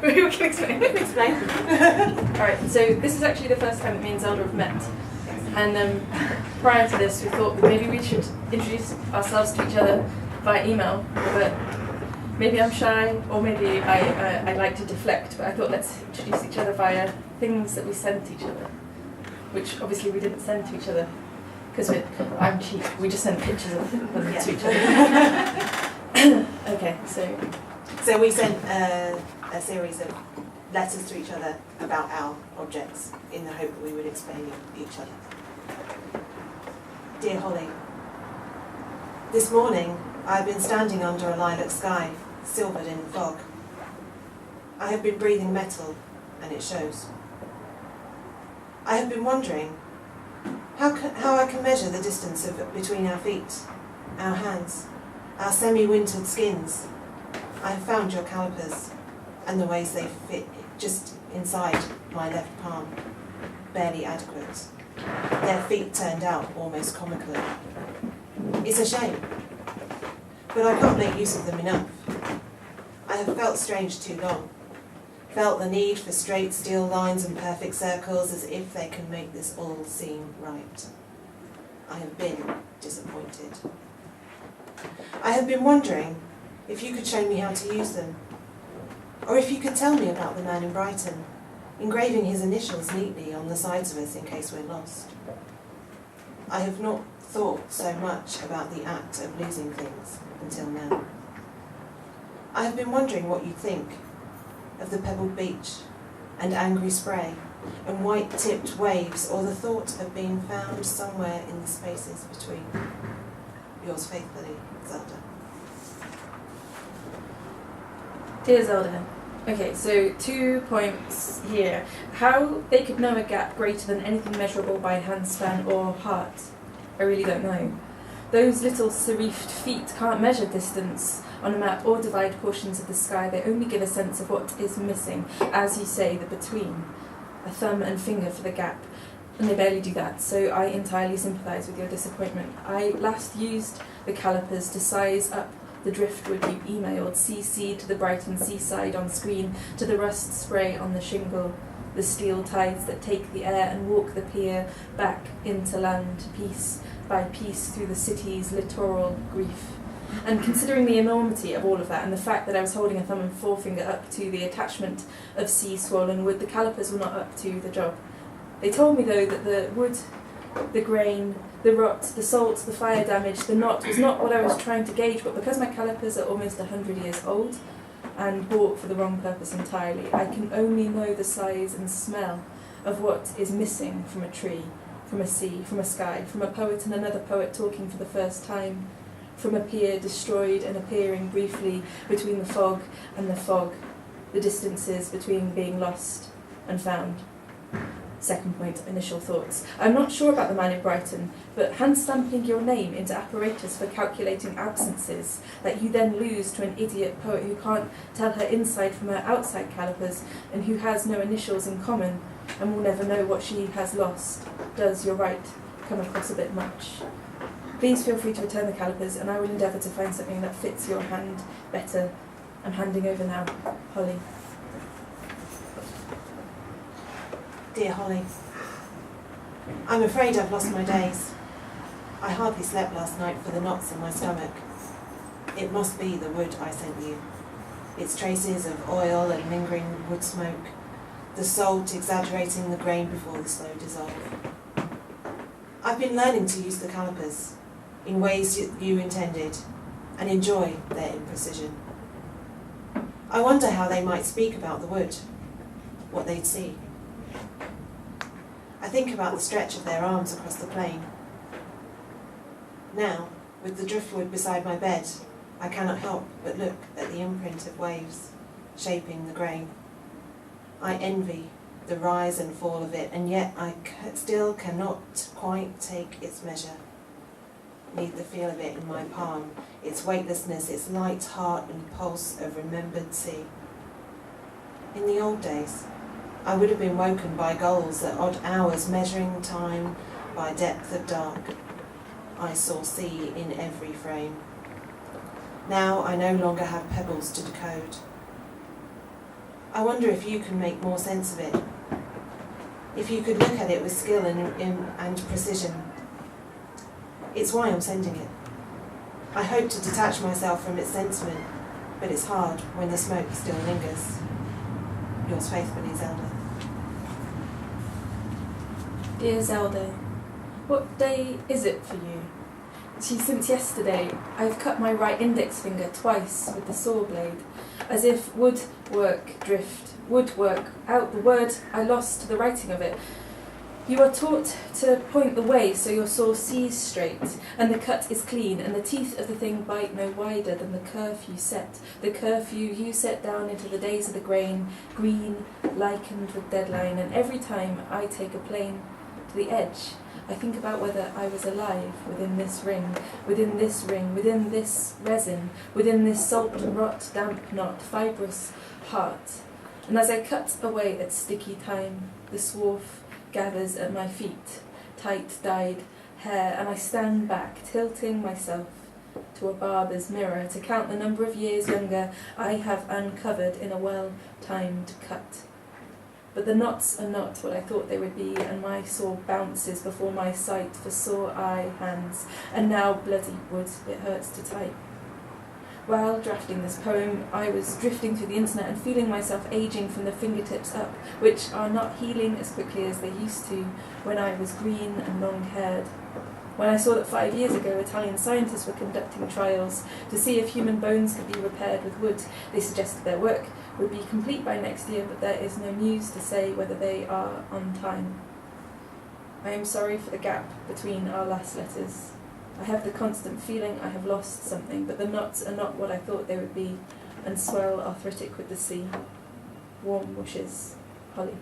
We can explain. Explain. Alright, so this is actually the first time that me and Zelda have met. And prior to this, we thought that maybe we should introduce ourselves to each other via email, but maybe I'm shy, or maybe I like to deflect, but I thought let's introduce each other via things that we send to each other, which obviously we didn't send to each other, because I'm cheap, we just sent pictures of them to each other. Okay, So we sent a series of letters to each other about our objects in the hope that we would explain each other. Dear Holly, this morning I have been standing under a lilac sky, silvered in fog. I have been breathing metal, and it shows. I have been wondering how I can measure the distance between our feet, our hands, our semi-wintered skins. I have found your calipers, and the ways they fit just inside my left palm, barely adequate. Their feet turned out almost comically. It's a shame, but I can't make use of them enough. I have felt strange too long, felt the need for straight steel lines and perfect circles as if they can make this all seem right. I have been disappointed. I have been wondering if you could show me how to use them, or if you could tell me about the man in Brighton, engraving his initials neatly on the sides of us in case we're lost. I have not thought so much about the act of losing things until now. I have been wondering what you think of the pebbled beach and angry spray and white-tipped waves, or the thought of being found somewhere in the spaces between. Yours faithfully, Zelda. Dear Zelda, okay, so 2 points here. How they could know a gap greater than anything measurable by handspan or heart, I really don't know. Those little serifed feet can't measure distance on a map or divide portions of the sky. They only give a sense of what is missing, as you say, the between. A thumb and finger for the gap, and they barely do that, so I entirely sympathise with your disappointment. I last used the calipers to size up the driftwood you emailed, CC to the Brighton seaside on screen, to the rust spray on the shingle, the steel tides that take the air and walk the pier back into land, piece by piece through the city's littoral grief. And considering the enormity of all of that, and the fact that I was holding a thumb and forefinger up to the attachment of sea-swollen wood, the calipers were not up to the job. They told me, though, that the wood, the grain, the rot, the salt, the fire damage, the knot was not what I was trying to gauge, but because my calipers are almost 100 years old and bought for the wrong purpose entirely, I can only know the size and smell of what is missing from a tree, from a sea, from a sky, from a poet and another poet talking for the first time, from a pier destroyed and appearing briefly between the fog and the fog, the distances between being lost and found. Second point, initial thoughts. I'm not sure about the man in Brighton, but hand-stamping your name into apparatus for calculating absences that you then lose to an idiot poet who can't tell her inside from her outside calipers and who has no initials in common and will never know what she has lost, does, you're right, come across a bit much. Please feel free to return the calipers, and I will endeavour to find something that fits your hand better. I'm handing over now. Holly. Dear Holly, I'm afraid I've lost my days. I hardly slept last night for the knots in my stomach. It must be the wood I sent you. Its traces of oil and lingering wood smoke, the salt exaggerating the grain before the slow dissolve. I've been learning to use the calipers in ways you intended, and enjoy their imprecision. I wonder how they might speak about the wood, what they'd see. I think about the stretch of their arms across the plain. Now, with the driftwood beside my bed, I cannot help but look at the imprint of waves shaping the grain. I envy the rise and fall of it, and yet I still cannot quite take its measure. Need the feel of it in my palm, its weightlessness, its light heart and pulse of remembered sea. In the old days, I would have been woken by gulls at odd hours, measuring time by depth of dark. I saw sea in every frame. Now I no longer have pebbles to decode. I wonder if you can make more sense of it. If you could look at it with skill and precision. It's why I'm sending it. I hope to detach myself from its sentiment, but it's hard when the smoke still lingers. Yours faithfully, Zelda. Dear Zelda, what day is it for you? Since yesterday, I've cut my right index finger twice with the saw blade, as if woodwork out the word I lost the writing of it. You are taught to point the way so your saw sees straight, and the cut is clean, and the teeth of the thing bite no wider than the curfew set, the curfew you set down into the days of the grain, green, likened with deadline, and every time I take a plane to the edge, I think about whether I was alive within this ring, within this ring, within this resin, within this salt and rot, damp knot, fibrous heart. And as I cut away at sticky time, the swarf gathers at my feet, tight dyed hair, and I stand back, tilting myself to a barber's mirror to count the number of years younger I have uncovered in a well-timed cut. But the knots are not what I thought they would be, and my saw bounces before my sight for sore eye hands, and now bloody wood it hurts to type. While drafting this poem, I was drifting through the internet and feeling myself aging from the fingertips up, which are not healing as quickly as they used to when I was green and long-haired. When I saw that 5 years ago Italian scientists were conducting trials to see if human bones could be repaired with wood, they suggested their work would be complete by next year, but there is no news to say whether they are on time. I am sorry for the gap between our last letters. I have the constant feeling I have lost something, but the knots are not what I thought they would be, and swell arthritic with the sea. Warm wishes, Holly.